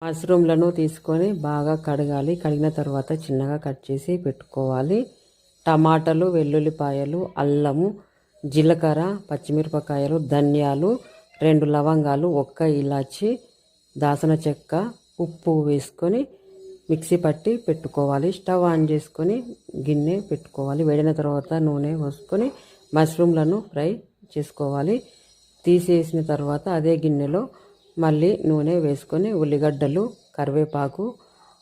మష్రూమ్లను తీసుకొని బాగా కడగాలి. కడిగిన తర్వాత చిన్నగా కట్ చేసి పెట్టుకోవాలి. టమాటాలు, వెల్లుల్లిపాయలు, అల్లము, జీలకర్ర, పచ్చిమిరపకాయలు, ధనియాలు, 2 లవంగాలు, 1 ఇలాచి, దాల్చిన చెక్క, ఉప్పు వేసుకొని మిక్సీ పట్టి పెట్టుకోవాలి. స్టవ్ ఆన్ చేసుకొని గిన్నె పెట్టుకోవాలి. వేడిన తర్వాత నూనె పోసుకొని మష్రూమ్లను ఫ్రై చేసుకోవాలి. తీసేసిన తర్వాత అదే గిన్నెలో మళ్ళీ నూనె వేసుకొని ఉల్లిగడ్డలు, కరివేపాకు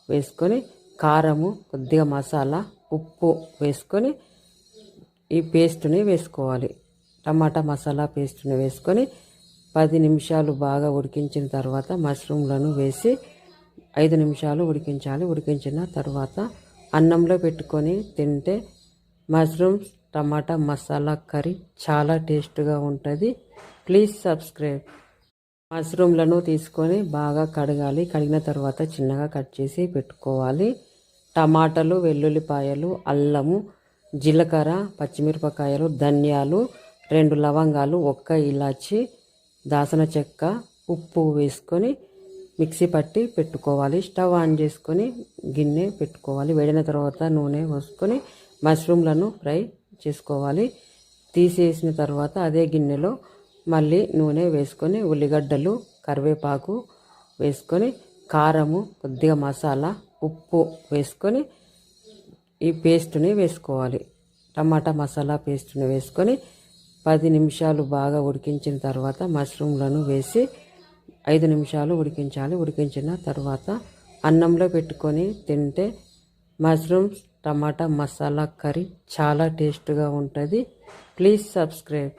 వేసుకొని కారము, కొద్దిగా మసాలా, ఉప్పు వేసుకొని ఈ పేస్ట్ని వేసుకోవాలి. టమాటా మసాలా పేస్ట్ని వేసుకొని 10 నిమిషాలు బాగా ఉడికించిన తర్వాత మష్రూమ్లను వేసి 5 నిమిషాలు ఉడికించాలి. ఉడికించిన తర్వాత అన్నంలో పెట్టుకొని తింటే మష్రూమ్స్ టమాటా మసాలా కర్రీ చాలా టేస్ట్గా ఉంటుంది. Please subscribe. మష్రూమ్లను తీసుకొని బాగా కడగాలి. కడిగిన తర్వాత చిన్నగా కట్ చేసి పెట్టుకోవాలి. టమాటాలు, వెల్లుల్లిపాయలు, అల్లము, జీలకర్ర, పచ్చిమిరపకాయలు, ధనియాలు, 2 లవంగాలు, 1 ఇలాచి, దాల్చిన చెక్క, ఉప్పు వేసుకొని మిక్సీ పట్టి పెట్టుకోవాలి. స్టవ్ ఆన్ చేసుకొని గిన్నె పెట్టుకోవాలి. వేడిన తర్వాత నూనె పోసుకొని మష్రూమ్లను ఫ్రై చేసుకోవాలి. తీసేసిన తర్వాత అదే గిన్నెలో మళ్ళీ నూనె వేసుకొని ఉల్లిగడ్డలు, కరివేపాకు వేసుకొని కారము, కొద్దిగా మసాలా, ఉప్పు వేసుకొని ఈ పేస్ట్ని వేసుకోవాలి. టమాటా మసాలా పేస్ట్ని వేసుకొని 10 నిమిషాలు బాగా ఉడికించిన తర్వాత మష్రూమ్లను వేసి 5 నిమిషాలు ఉడికించాలి. ఉడికించిన తర్వాత అన్నంలో పెట్టుకొని తింటే మష్రూమ్స్ టమాటా మసాలా కర్రీ చాలా టేస్ట్గా ఉంటుంది. Please subscribe.